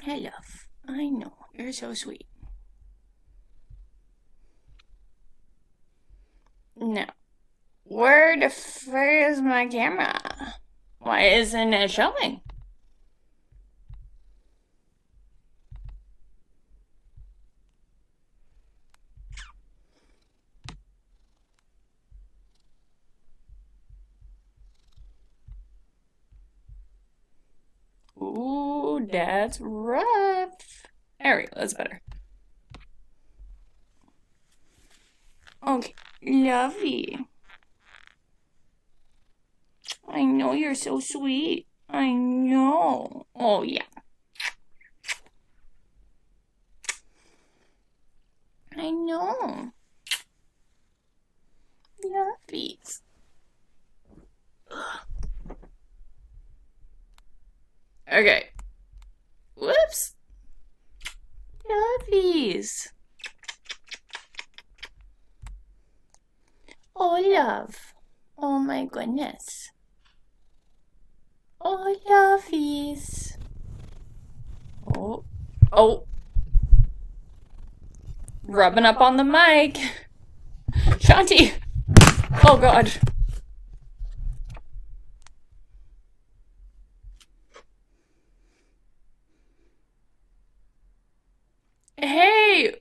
Hey, love. I know. You're so sweet. No. Where the frick is my camera? Why isn't it showing? Ooh, that's rough. There we go. That's better. Okay. Lovey. I know you're so sweet. I know. Oh, yeah. I know. Lovies. Okay. Whoops. Lovies. Oh, love. Oh, my goodness. Oh, lovies. Oh. Oh. Rubbing up on the mic. Shanti. Oh, God. Hey.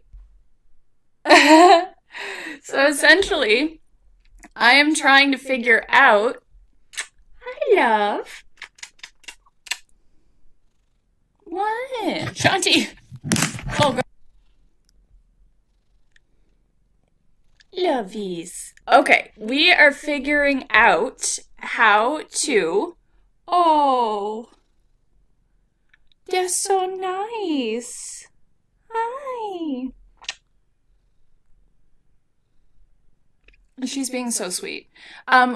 So essentially, I am trying to figure out. Hi, love. What? Shanti. Oh, God. Lovies. Okay, we are figuring out how to. Oh, they're so nice. Hi. She's being so sweet.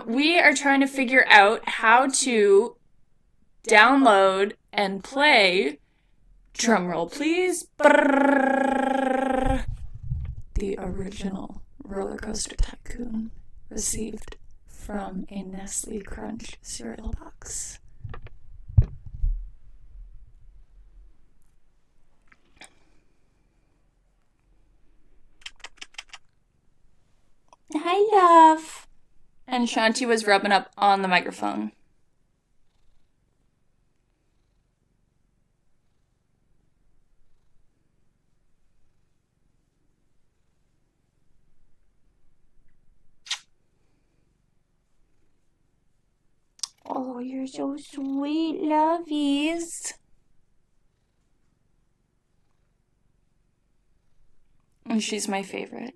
We are trying to figure out how to download and play. Drumroll, please. Brrrr, the original Roller Coaster Tycoon received from a Nestle Crunch cereal box. Hi, love. And Shanti was rubbing up on the microphone. Oh, you're so sweet, lovies. And she's my favorite.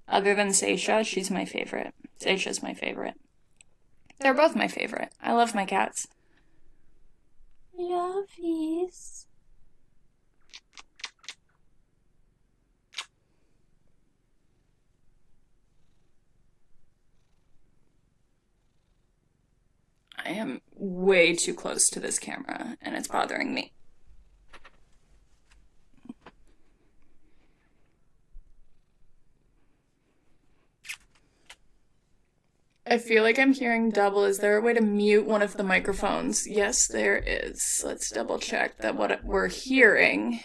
Other than Seisha, she's my favorite. Seisha's my favorite. They're both my favorite. I love my cats. Lovies. I am way too close to this camera, and it's bothering me. I feel like I'm hearing double. Is there a way to mute one of the microphones? Yes, there is. Let's double check that what we're hearing.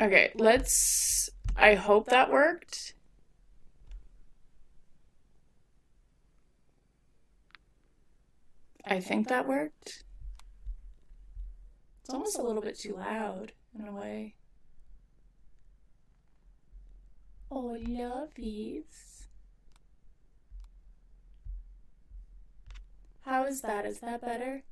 Okay, let's. I hope that worked. I think that worked. It's almost a little bit too loud in a way. Oh, lovies. How is that? Is that better?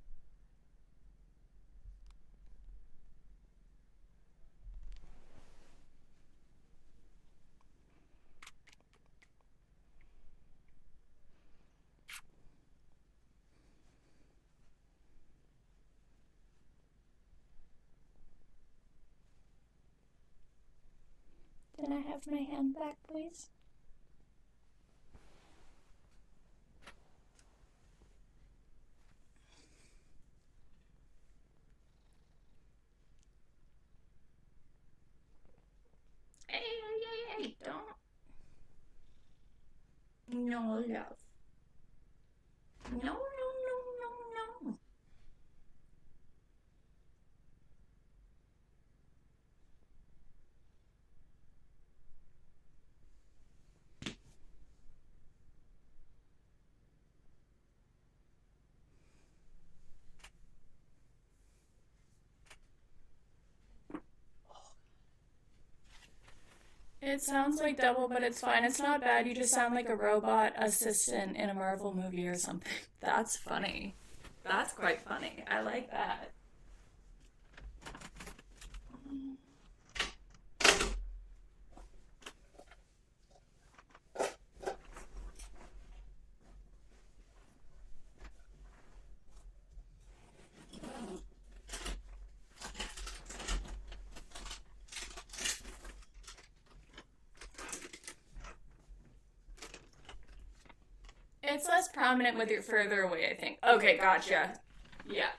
Can I have my hand back, please? Hey, don't. No, love. No, no, no, no, no. It sounds like double, but it's fine. It's not bad. You just sound like a robot assistant in a Marvel movie or something. That's funny. That's quite funny. I like that. It's less prominent with your further away, I think. Okay, gotcha. Yeah.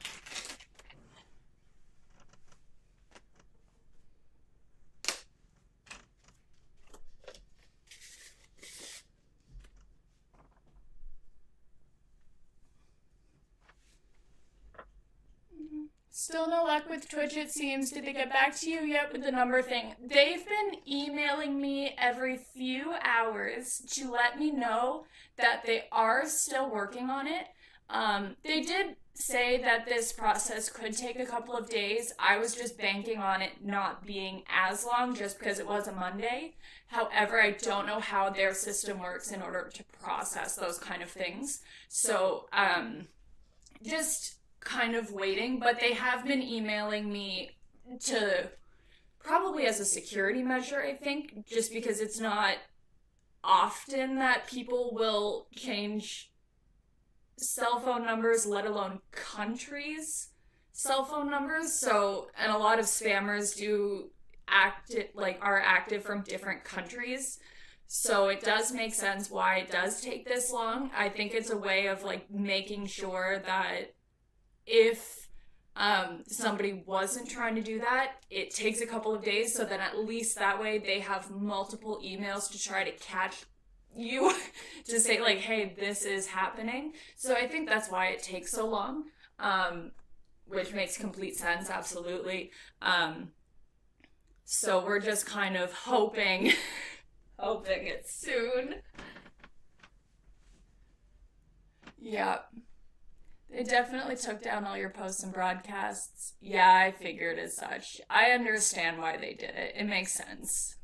Still no luck with Twitch, it seems. Did they get back to you yet with the number thing? They've been emailing me every few hours to let me know that they are still working on it. They did say that this process could take a couple of days. I was just banking on it not being as long just because it was a Monday. However, I don't know how their system works in order to process those kind of things. So, just kind of waiting, but they have been emailing me to probably as a security measure, I think, just because it's not often that people will change cell phone numbers, let alone countries' cell phone numbers. So, and a lot of spammers do are active from different countries. So it does make sense why it does take this long. I think it's a way of like making sure that if somebody wasn't trying to do that, it takes a couple of days, so then at least that way they have multiple emails to try to catch you to say like, hey, this is happening. So I think that's why it takes so long, which makes complete sense, absolutely. So we're just kind of hoping it's soon. Yeah. They definitely took down all your posts and broadcasts. Yeah, I figured as such. I understand why they did it. It makes sense.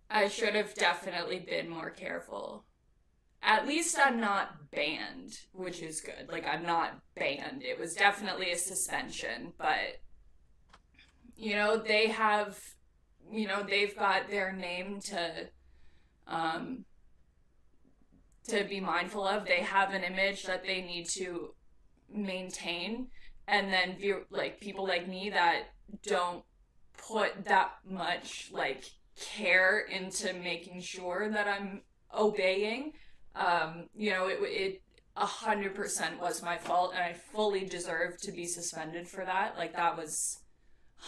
I should have definitely been more careful. At least I'm not banned, which is good. Like, I'm not banned. It was definitely a suspension, but, they have, they've got their name um, to be mindful of. They have an image that they need to maintain, and then people like me that don't put that much like care into making sure that I'm obeying. It 100% was my fault, and I fully deserve to be suspended for that. Like, that was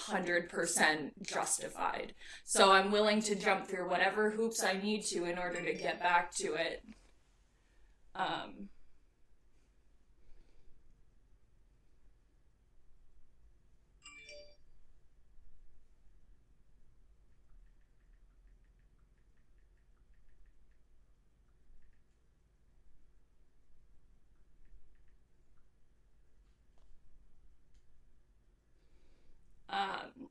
100% justified. So I'm willing to jump through whatever hoops I need to in order to get back to it. Um, um,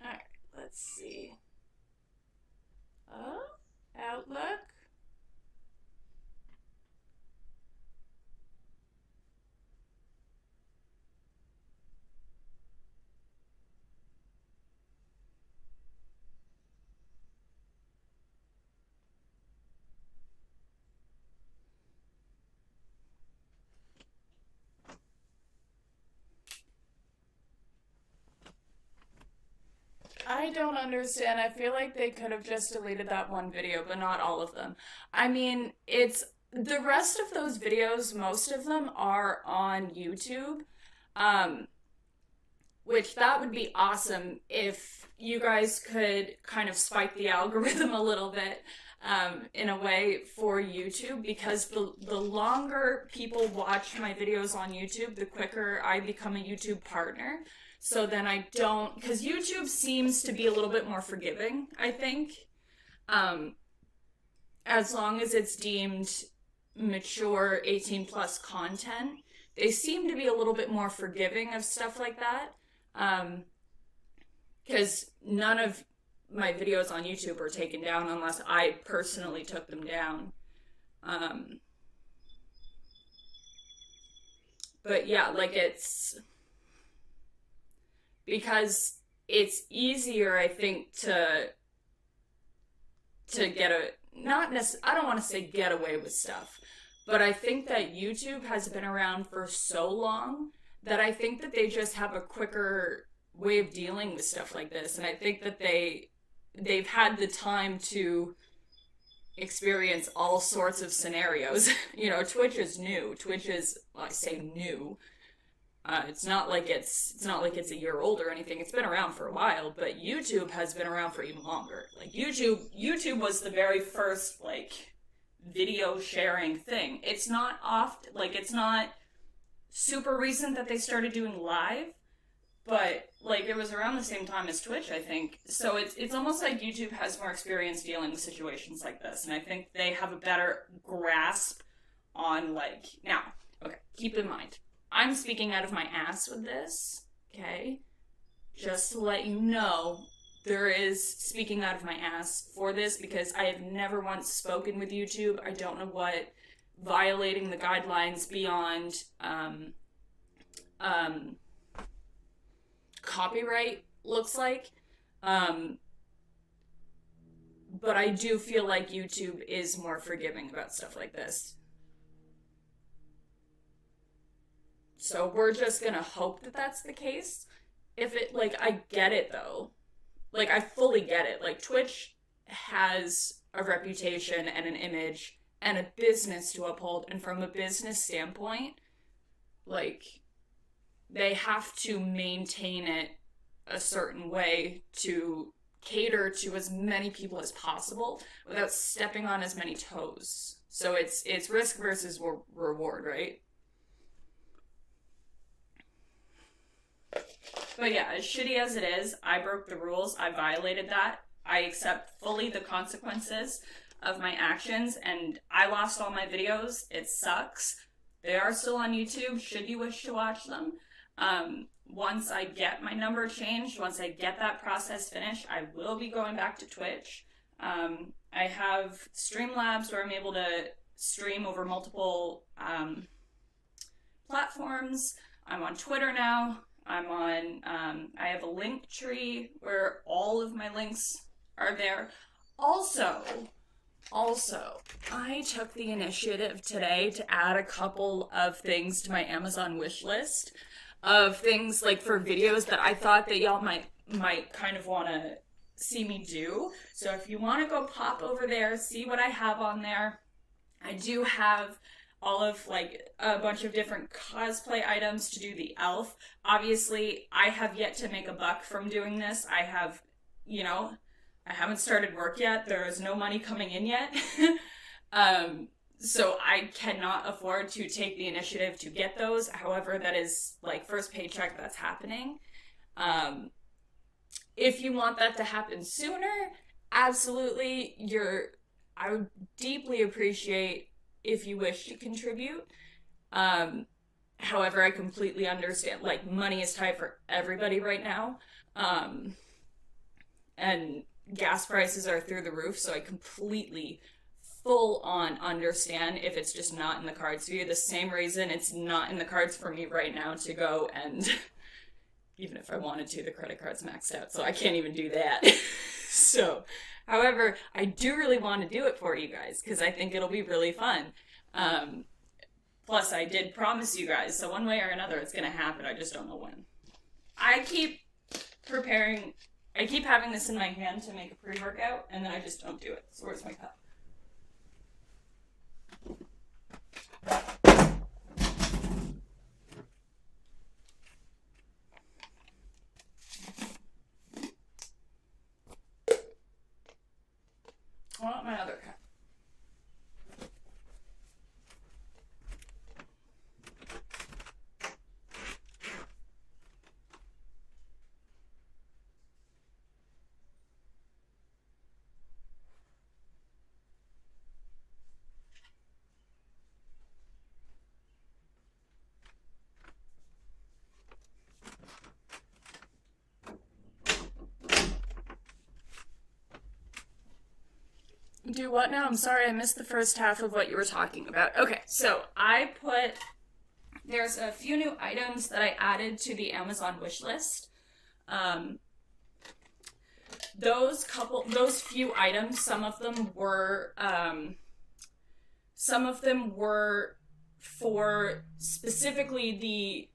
Alright, let's see. Oh, Outlook. I don't understand. I feel like they could have just deleted that one video, but not all of them. I mean, it's the rest of those videos, most of them are on YouTube. Which that would be awesome if you guys could kind of spike the algorithm a little bit in a way for YouTube, because the longer people watch my videos on YouTube, the quicker I become a YouTube partner. So then I don't, because YouTube seems to be a little bit more forgiving, I think. As long as it's deemed mature 18 plus content, they seem to be a little bit more forgiving of stuff like that. Because none of my videos on YouTube are taken down unless I personally took them down. But yeah, like it's because it's easier, I think, to get a, not necessarily, I don't want to say get away with stuff, but I think that YouTube has been around for so long that I think that they just have a quicker way of dealing with stuff like this. And I think that they've had the time to experience all sorts of scenarios. You know, Twitch is new. Twitch is, well, I say new. It's not like it's a year old or anything. It's been around for a while, but YouTube has been around for even longer. Like YouTube was the very first like video sharing thing. It's not it's not super recent that they started doing live, but like it was around the same time as Twitch, I think. So it's almost like YouTube has more experience dealing with situations like this, and I think they have a better grasp on like, now, okay, keep in mind, I'm speaking out of my ass with this, okay? Just to let you know, there is speaking out of my ass for this because I have never once spoken with YouTube. I don't know what violating the guidelines beyond copyright looks like. But I do feel like YouTube is more forgiving about stuff like this. So we're just gonna hope that that's the case. If it, like, I get it though. Like, I fully get it. Like, Twitch has a reputation and an image and a business to uphold, and from a business standpoint, like, they have to maintain it a certain way to cater to as many people as possible without stepping on as many toes. So it's risk versus reward, right? But yeah, as shitty as it is, I broke the rules, I violated that. I accept fully the consequences of my actions, and I lost all my videos. It sucks. They are still on YouTube, should you wish to watch them. Once I get my number changed, once I get that process finished, I will be going back to Twitch. I have Streamlabs where I'm able to stream over multiple platforms. I'm on Twitter now. I'm on, I have a link tree where all of my links are there. Also, I took the initiative today to add a couple of things to my Amazon wish list of things like for videos that I thought that y'all might kind of want to see me do. So if you want to go pop over there, see what I have on there. I do have all of like a bunch of different cosplay items to do the elf. Obviously, I have yet to make a buck from doing this. I have, I haven't started work yet. There is no money coming in yet. So I cannot afford to take the initiative to get those. However, that is like first paycheck that's happening. If you want that to happen sooner, absolutely, I would deeply appreciate if you wish to contribute. However, I completely understand, like, money is tight for everybody right now. And gas prices are through the roof, so I completely full on understand if it's just not in the cards for you. The same reason it's not in the cards for me right now to go and even if I wanted to, the credit card's maxed out, so I can't even do that. So, however, I do really want to do it for you guys because I think it'll be really fun. Plus, I did promise you guys, so one way or another it's going to happen. I just don't know when. I keep preparing I keep having this in my hand to make a pre-workout, and then I just don't do it. So where's my cup? I want my other cup. Do what now? I'm sorry, I missed the first half of what you were talking about. Okay, so there's a few new items that I added to the Amazon wish list. Those few items, some of them were for specifically the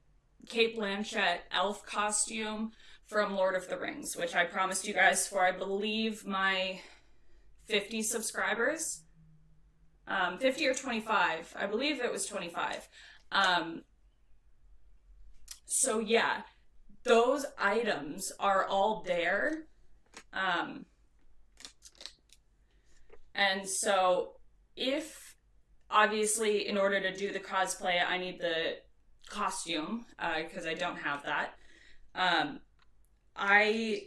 Cate Blanchett elf costume from Lord of the Rings, which I promised you guys for, I believe, my 50 subscribers. 50 or 25. I believe it was 25. So yeah, those items are all there. And so if, obviously, in order to do the cosplay, I need the costume, because I don't have that. I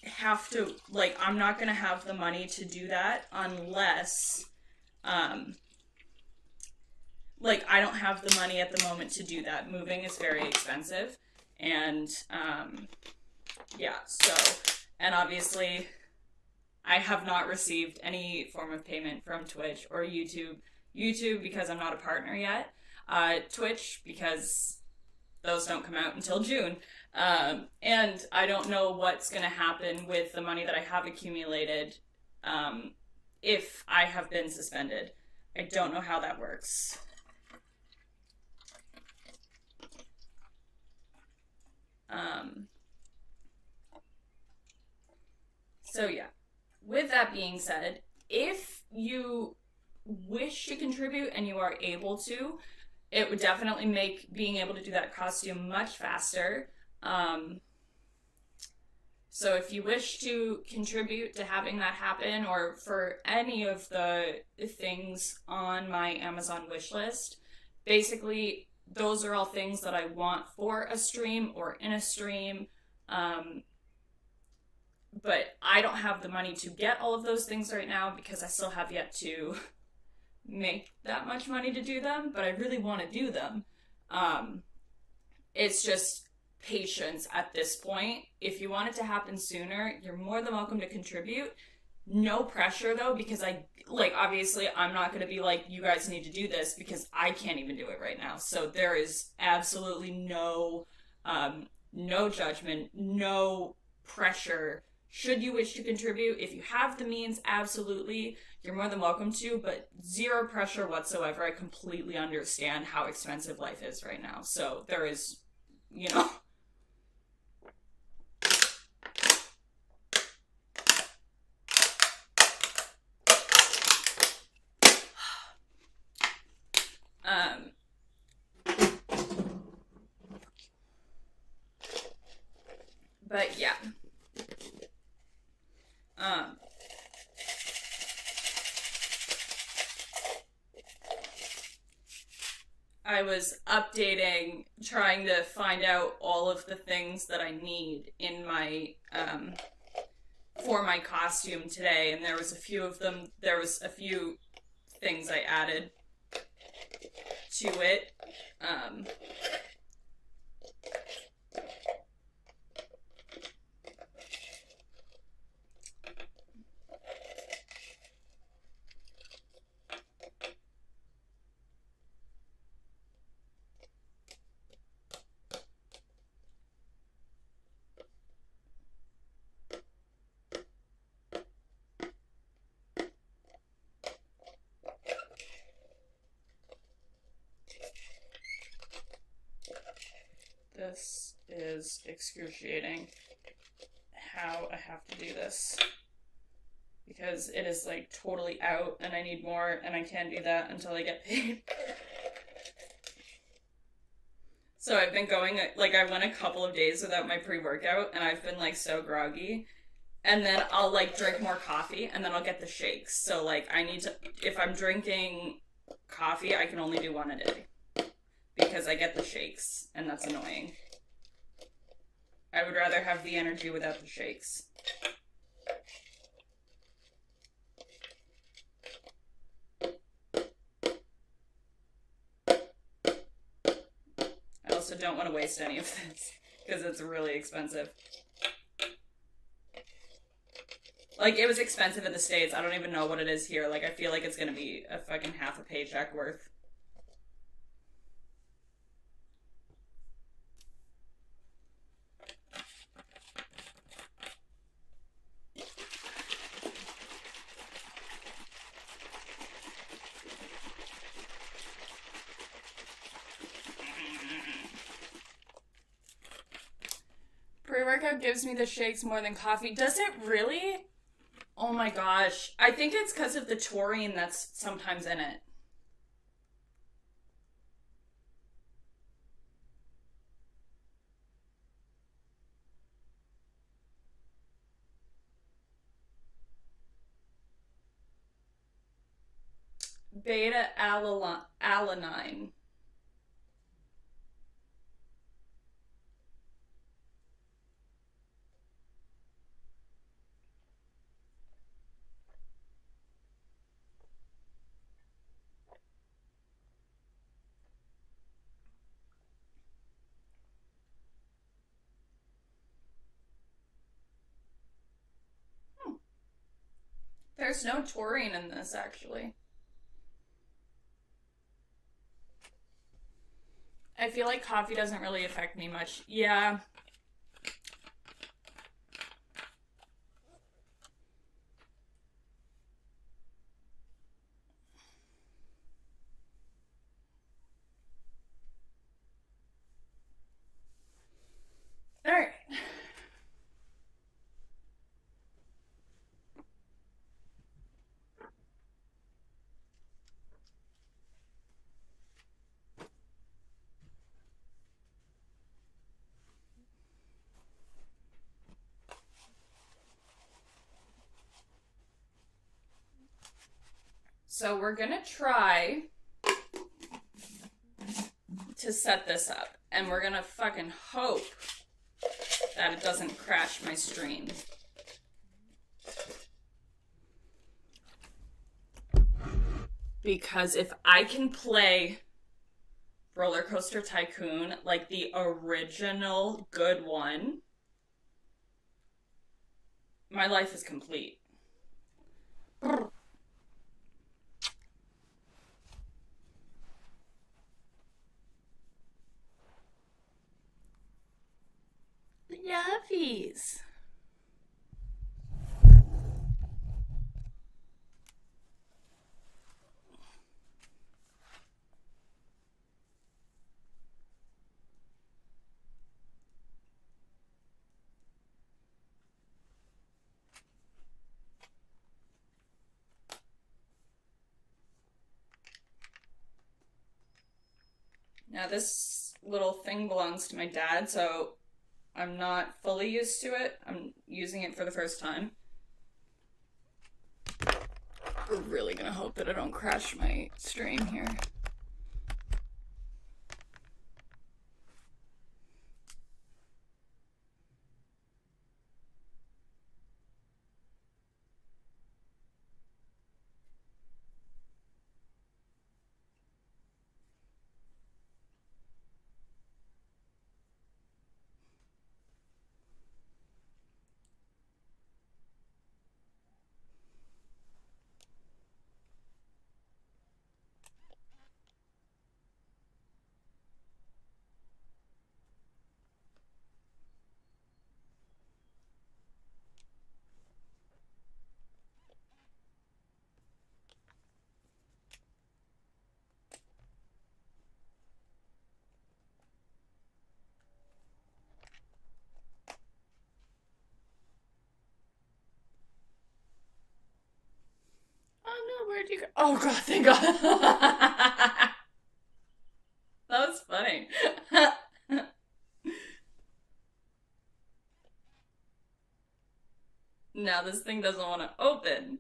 have to, like, I'm not gonna have the money to do that unless, like, I don't have the money at the moment to do that. Moving is very expensive, and, yeah, so, and obviously, I have not received any form of payment from Twitch or YouTube. YouTube, because I'm not a partner yet. Twitch, because those don't come out until June. And I don't know what's going to happen with the money that I have accumulated if I have been suspended. I don't know how that works. So yeah, with that being said, if you wish to contribute and you are able to, it would definitely make being able to do that costume much faster. So if you wish to contribute to having that happen, or for any of the things on my Amazon wish list, basically those are all things that I want for a stream or in a stream. But I don't have the money to get all of those things right now because I still have yet to make that much money to do them, but I really want to do them. It's just patience at this point. If you want it to happen sooner, you're more than welcome to contribute. No pressure though, because obviously I'm not going to be like, you guys need to do this, because I can't even do it right now. So there is absolutely no judgment, no pressure. Should you wish to contribute, if you have the means, absolutely, you're more than welcome to, but zero pressure whatsoever. I completely understand how expensive life is right now. So there is, but yeah. I was updating, trying to find out all of the things that I need in my, for my costume today, and there was a few things I added to it. This is excruciating. how I have to do this. Because it is like totally out and I need more and I can't do that until I get paid. So I've been going, like I went a couple of days without my pre-workout and I've been like so groggy. And then I'll like drink more coffee and then I'll get the shakes. So like I need to, if I'm drinking coffee, I can only do one a day. Because I get the shakes and that's annoying. I would rather have the energy without the shakes. I also don't want to waste any of this because it's really expensive. Like, it was expensive in the States. I don't even know what it is here. Like, I feel like it's gonna be a fucking half a paycheck worth. Pre-workout gives me the shakes more than coffee. Does it really? Oh my gosh. I think it's because of the taurine that's sometimes in it. Beta-alanine. There's no taurine in this, actually. I feel like coffee doesn't really affect me much. Yeah. All right. So we're gonna try to set this up, and we're gonna fucking hope that it doesn't crash my stream. Because if I can play Roller Coaster Tycoon like the original good one, my life is complete. Yuppies. Now this little thing belongs to my dad, so I'm not fully used to it. I'm using it for the first time. We're really gonna hope that I don't crash my stream here. did you go? Oh god, thank god. That was funny. Now this thing doesn't want to open.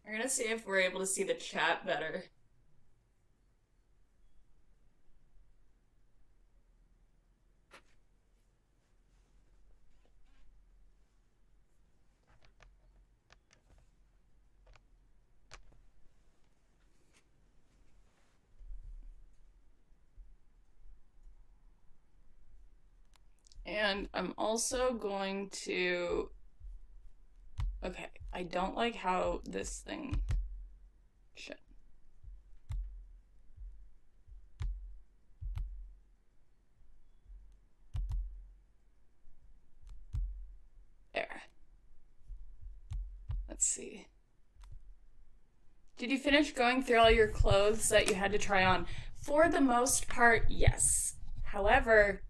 We're gonna see if we're able to see the chat better. And I'm also going to... Okay, I don't like how this thing... Shit. There. Let's see. Did you finish going through all your clothes that you had to try on? For the most part, yes. However,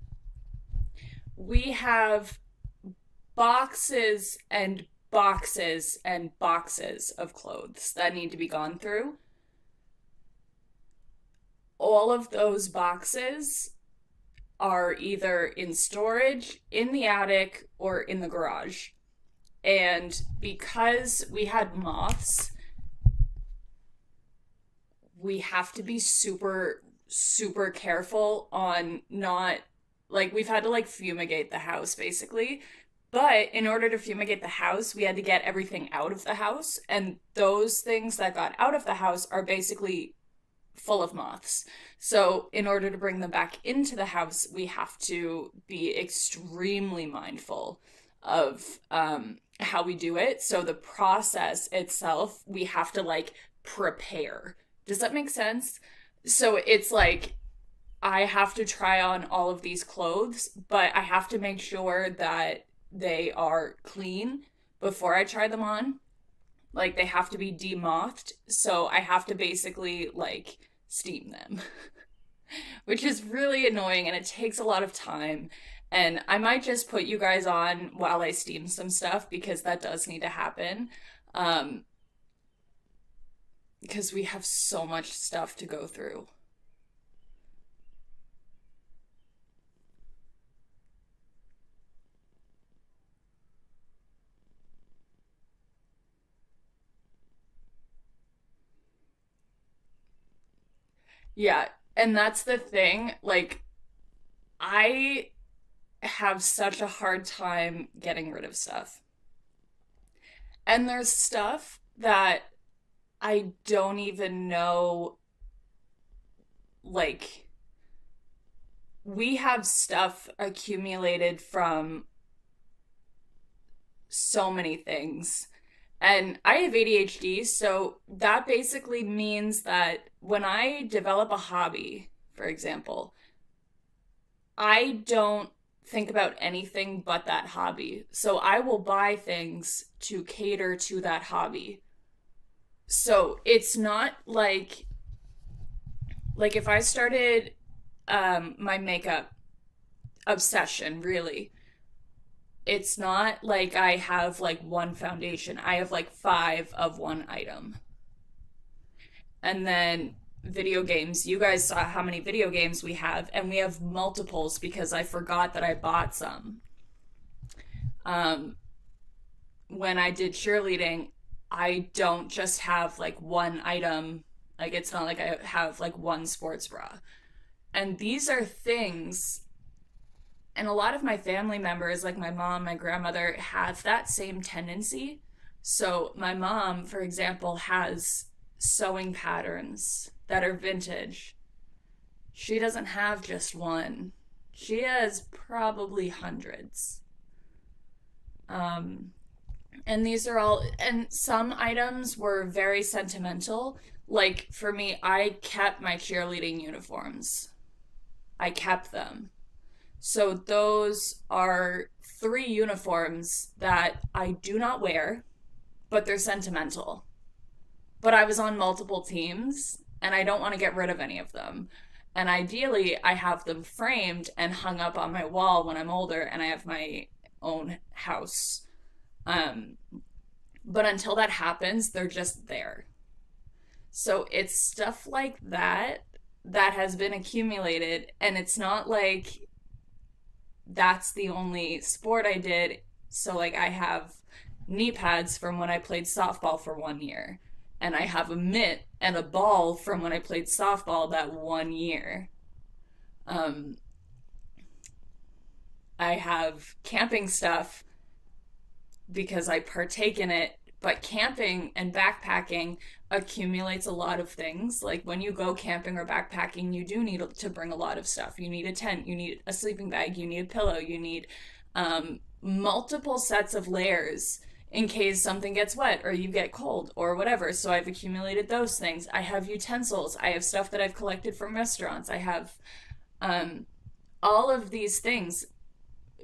we have boxes and boxes and boxes of clothes that need to be gone through. All of those boxes are either in storage, in the attic, or in the garage. And because we had moths, we have to be super, super careful on not, like, we've had to, like, fumigate the house, basically. But in order to fumigate the house, we had to get everything out of the house. And those things that got out of the house are basically full of moths. So in order to bring them back into the house, we have to be extremely mindful of how we do it. So the process itself, we have to, like, prepare. Does that make sense? So it's like, I have to try on all of these clothes, but I have to make sure that they are clean before I try them on. Like, they have to be demothed, so I have to basically, like, steam them. Which is really annoying, and it takes a lot of time. And I might just put you guys on while I steam some stuff, because that does need to happen. Because we have so much stuff to go through. Yeah, and that's the thing. Like, I have such a hard time getting rid of stuff. And there's stuff that I don't even know, like, we have stuff accumulated from so many things. And I have ADHD, so that basically means that when I develop a hobby, for example, I don't think about anything but that hobby. So I will buy things to cater to that hobby. So it's not like if I started my makeup obsession, really, it's not like I have like one foundation. I have like five of one item. And then video games. You guys saw how many video games we have, and we have multiples because I forgot that I bought some. Um, when I did cheerleading, I don't just have like one item. Like, it's not like I have like one sports bra. And these are things, and a lot of my family members, like my mom, my grandmother, have that same tendency. So my mom, for example, has sewing patterns that are vintage. She doesn't have just one. She has probably hundreds. Um, and these are all, and some items were very sentimental. Like, for me, I kept my cheerleading uniforms. I kept them. So those are three uniforms that I do not wear, but they're sentimental. but I was on multiple teams and I don't want to get rid of any of them. And ideally, I have them framed and hung up on my wall when I'm older and I have my own house. Um, but until that happens, they're just there. So it's stuff like that that has been accumulated, and it's not like that's the only sport I did. So, like, I have knee pads from when I played softball for 1 year, and I have a mitt and a ball from when I played softball that 1 year. Um, I have camping stuff because I partake in it. But camping and backpacking accumulates a lot of things. Like when you go camping or backpacking, you do need to bring a lot of stuff. You need a tent, you need a sleeping bag, you need a pillow, you need multiple sets of layers in case something gets wet or you get cold or whatever. So I've accumulated those things. I have utensils. I have stuff that I've collected from restaurants. I have um, all of these things.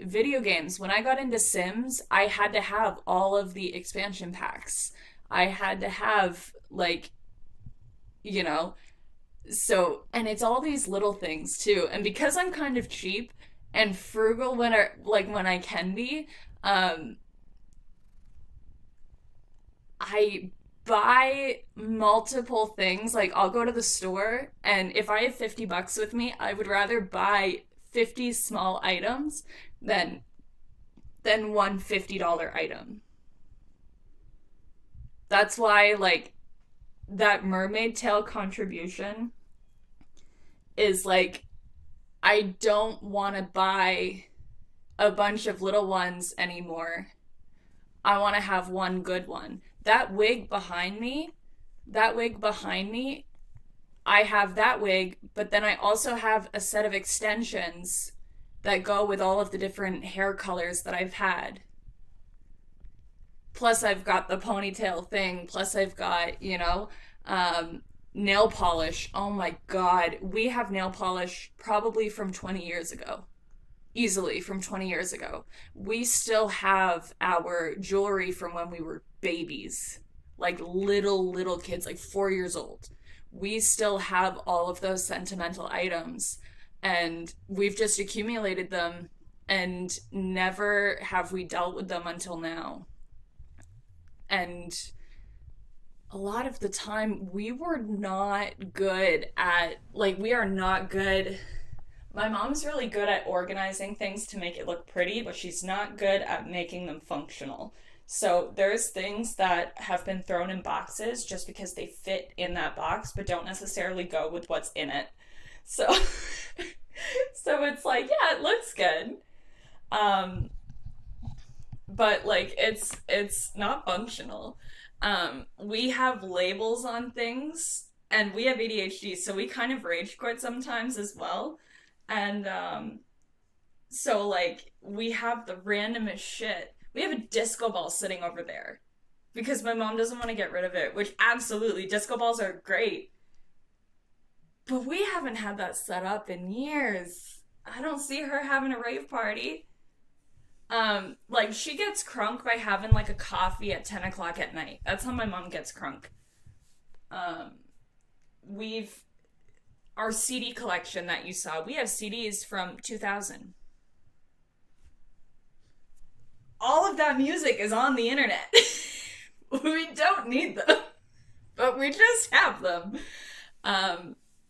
Video games, when I got into Sims, I had to have all of the expansion packs. I had to have, like, you know, so, and it's all these little things too. And because I'm kind of cheap and frugal when I can be, um, I buy multiple things. Like, I'll go to the store, and if I have 50 bucks with me, I would rather buy 50 small items than one $50 item. That's why, like, that mermaid tail contribution is like, I don't want to buy a bunch of little ones anymore. I want to have one good one. That wig behind me, I have that wig, but then I also have a set of extensions that go with all of the different hair colors that I've had. Plus, I've got the ponytail thing. Plus, I've got, nail polish. Oh my God. We have nail polish probably from 20 years ago. Easily from 20 years ago. We still have our jewelry from when we were babies. Like little kids, like 4 years old. We still have all of those sentimental items, and we've just accumulated them, and never have we dealt with them until now. And a lot of the time, we were not good at, like, we are not good. My mom's really good at organizing things to make it look pretty, but she's not good at making them functional. So there's things that have been thrown in boxes just because they fit in that box, but don't necessarily go with what's in it. So, so it's like, yeah, it looks good. Um, but like, it's not functional. We have labels on things, and we have ADHD, so we kind of rage quit sometimes as well. And, so like, we have the randomest shit. We have a disco ball sitting over there because my mom doesn't want to get rid of it, which absolutely, disco balls are great. But we haven't had that set up in years. I don't see her having a rave party. Like, she gets crunk by having like a coffee at 10 o'clock at night. That's how my mom gets crunk. Um, we've, our CD collection that you saw, we have CDs from 2000. All of that music is on the internet. We don't need them, but we just have them.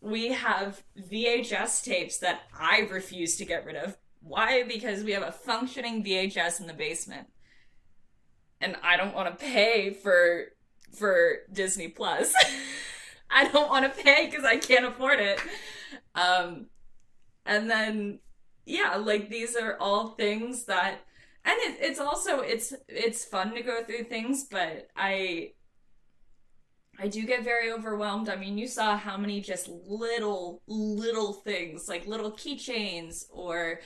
We have VHS tapes that I refuse to get rid of. Why? Because we have a functioning VHS in the basement, and I don't want to pay for Disney Plus. I don't want to pay because I can't afford it. Um, and then, yeah, like, these are all things that, and it's also, it's fun to go through things, but I do get very overwhelmed. I mean, you saw how many just little things, like little keychains or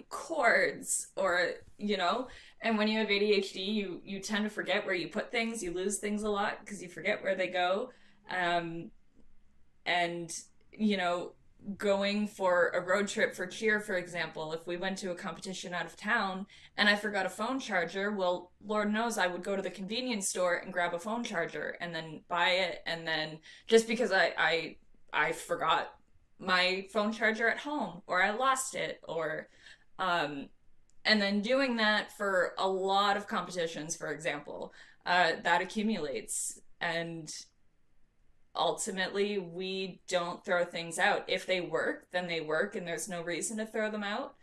cords, or, and when you have ADHD, you tend to forget where you put things. You lose things a lot because you forget where they go. And, going for a road trip for cheer, for example, if we went to a competition out of town and I forgot a phone charger, well, Lord knows I would go to the convenience store and grab a phone charger and then buy it. And then just because I forgot my phone charger at home or I lost it or, and then doing that for a lot of competitions, for example, that accumulates. And ultimately, we don't throw things out. If they work, then they work, and there's no reason to throw them out.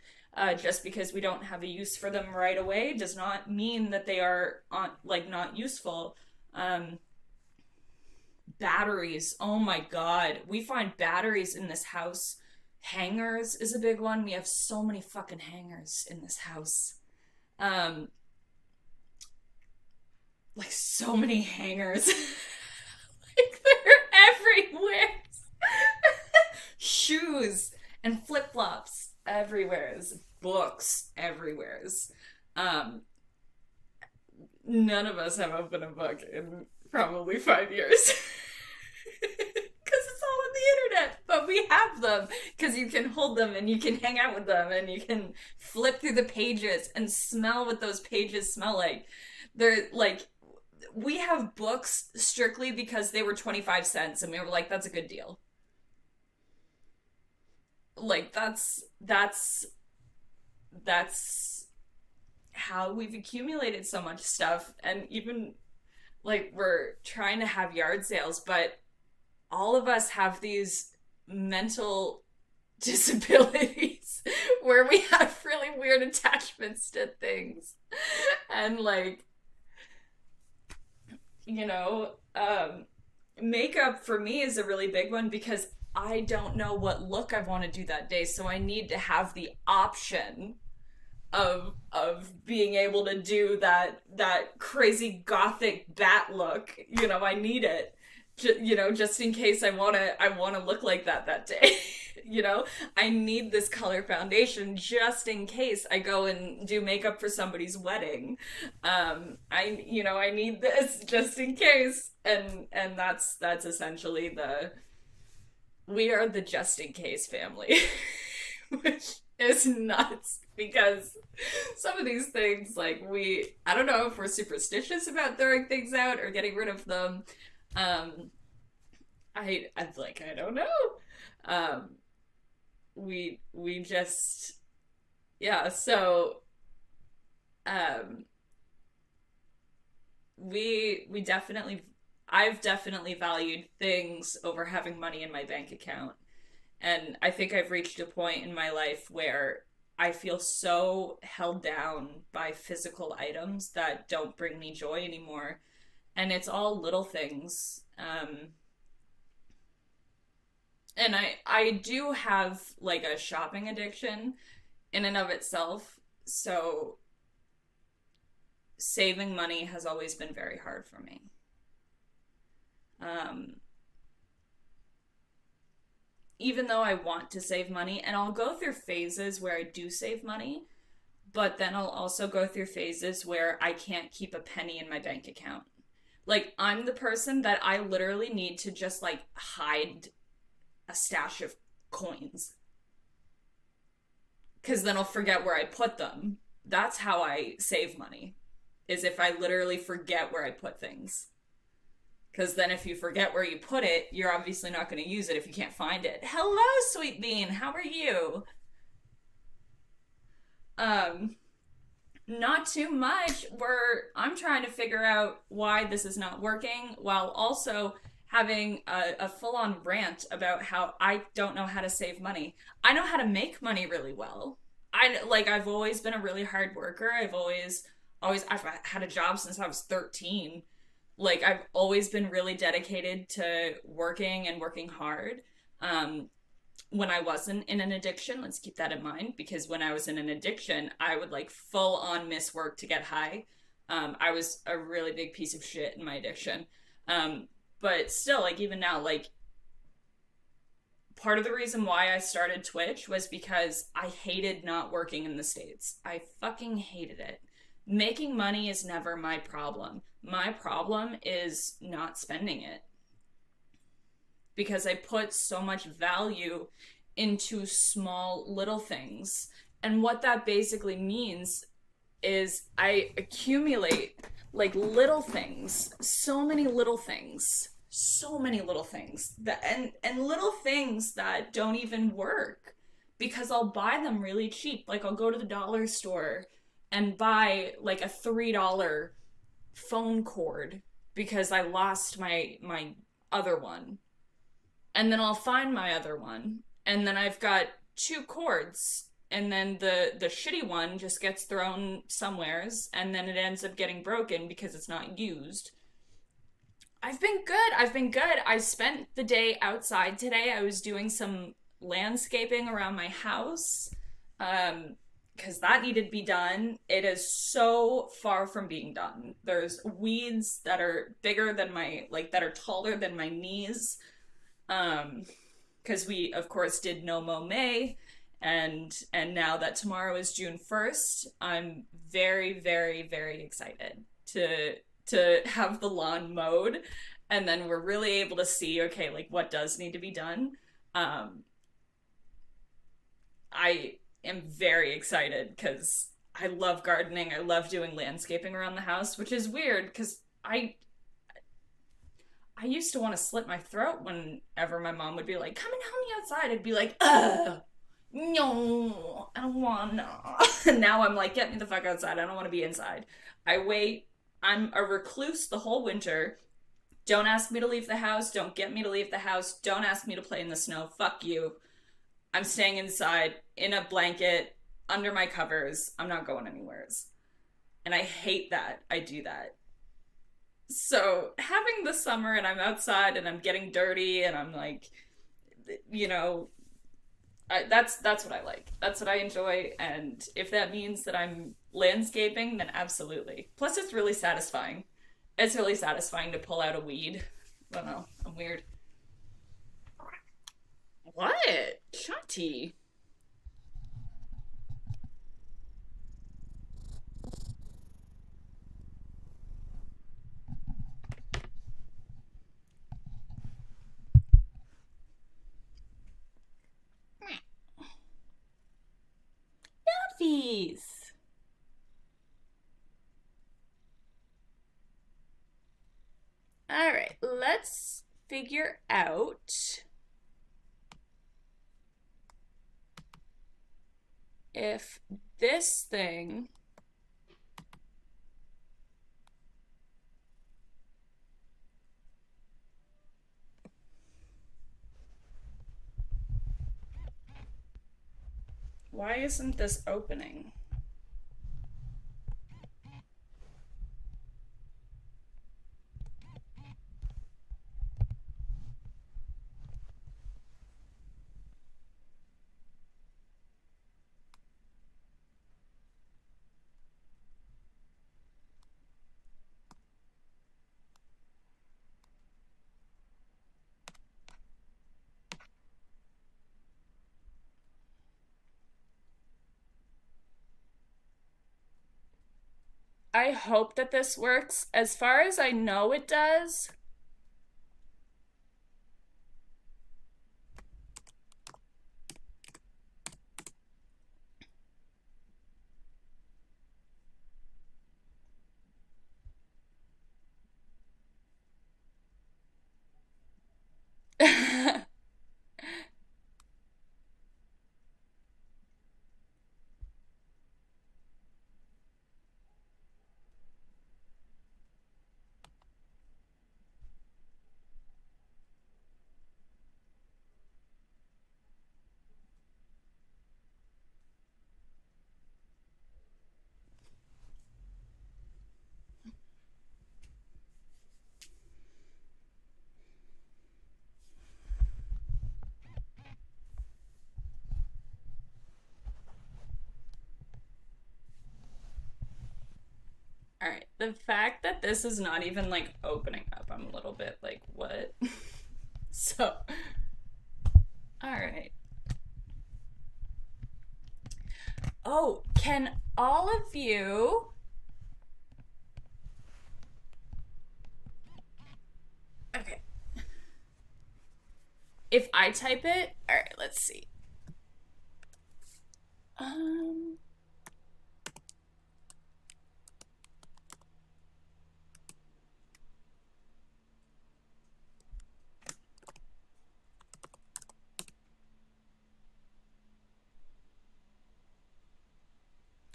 Just because we don't have a use for them right away does not mean that they are not useful. Batteries. Oh my God. We find batteries in this house. Hangers is a big one. We have so many fucking hangers in this house. So many hangers. They're everywhere. Shoes and flip-flops everywhere. Books everywhere. None of us have opened a book in probably 5 years. Because it's all on the internet. But we have them because you can hold them and you can hang out with them and you can flip through the pages and smell what those pages smell like. They're like, we have books strictly because they were 25 cents and we were like, that's a good deal. Like, that's how we've accumulated so much stuff. And even like we're trying to have yard sales, but all of us have these mental disabilities where we have really weird attachments to things. And like, you know, makeup for me is a really big one because I don't know what look I want to do that day, so I need to have the option of being able to do that crazy gothic bat look. You know, I need it. Just in case I want to look like that day. You know, I need this color foundation just in case I go and do makeup for somebody's wedding. I need this just in case. And that's essentially we are the just in case family, which is nuts because some of these things, like I don't know if we're superstitious about throwing things out or getting rid of them. I don't know. We just, yeah, so, I've definitely valued things over having money in my bank account. And I think I've reached a point in my life where I feel so held down by physical items that don't bring me joy anymore. And it's all little things. And I do have like a shopping addiction in and of itself. So saving money has always been very hard for me. Even though I want to save money, and I'll go through phases where I do save money, but then I'll also go through phases where I can't keep a penny in my bank account. Like, I'm the person that I literally need to just, like, hide a stash of coins. Because then I'll forget where I put them. That's how I save money, is if I literally forget where I put things. Because then if you forget where you put it, you're obviously not going to use it if you can't find it. Hello, Sweet Bean. How are you? Not too much. I'm trying to figure out why this is not working, while also having a full-on rant about how I don't know how to save money. I know how to make money really well. I've always been a really hard worker. I've had a job since I was 13. Like, I've always been really dedicated to working and working hard. When I wasn't in an addiction, let's keep that in mind, because when I was in an addiction, I would like full on miss work to get high. I was a really big piece of shit in my addiction. But still, like, even now, like, part of the reason why I started Twitch was because I hated not working in the States. I fucking hated it. Making money is never my problem. My problem is not spending it. Because I put so much value into small little things. And what that basically means is I accumulate like little things, so many little things that and little things that don't even work because I'll buy them really cheap. Like I'll go to the dollar store and buy like a $3 phone cord because I lost my other one. And then I'll find my other one and then I've got two cords and then the shitty one just gets thrown somewheres and then it ends up getting broken because it's not used. I've been good. I've been good. I spent the day outside today. I was doing some landscaping around my house. Because that needed to be done. It is so far from being done. There's weeds that are bigger than my like that are taller than my knees. Because we of course did no mow May, and now that tomorrow is June 1st, I'm very very very excited to have the lawn mowed, and then we're really able to see okay like what does need to be done. Um, I am very excited because I love gardening. I love doing landscaping around the house, which is weird because I used to want to slit my throat whenever my mom would be like, "Come and help me outside." I'd be like, "Ugh, no, I don't wanna." And now I'm like, "Get me the fuck outside. I don't want to be inside." I wait. I'm a recluse the whole winter. Don't ask me to leave the house. Don't get me to leave the house. Don't ask me to play in the snow. Fuck you. I'm staying inside in a blanket under my covers. I'm not going anywhere. And I hate that I do that. So having the summer and I'm outside and I'm getting dirty and I'm like, you know, that's what I like. That's what I enjoy. And if that means that I'm landscaping, then absolutely. Plus, it's really satisfying. It's really satisfying to pull out a weed. I don't know. I'm weird. What? Shanti. Fees. All right, let's figure out if this thing why isn't this opening? I hope that this works. As far as I know, it does. All right. The fact that this is not even like opening up, I'm a little bit like, what? So, all right. Oh, can all of you. Okay. If I type it, all right, let's see. Um,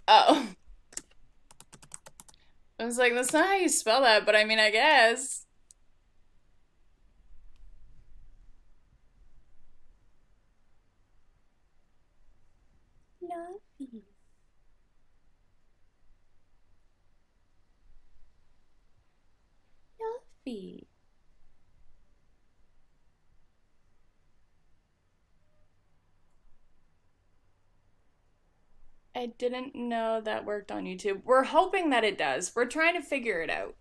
oh. I was like, that's not how you spell that, but I mean, I guess. Fluffy. Fluffy. I didn't know that worked on YouTube. We're hoping that it does. We're trying to figure it out.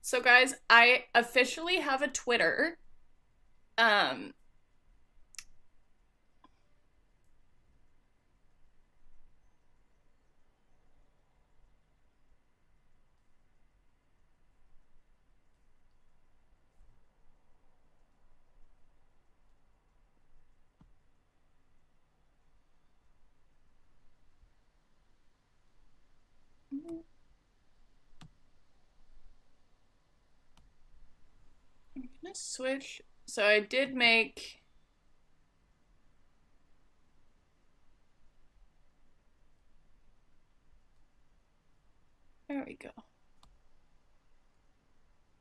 So guys, I officially have a Twitter. Um I'm gonna switch. So I did make. There we go.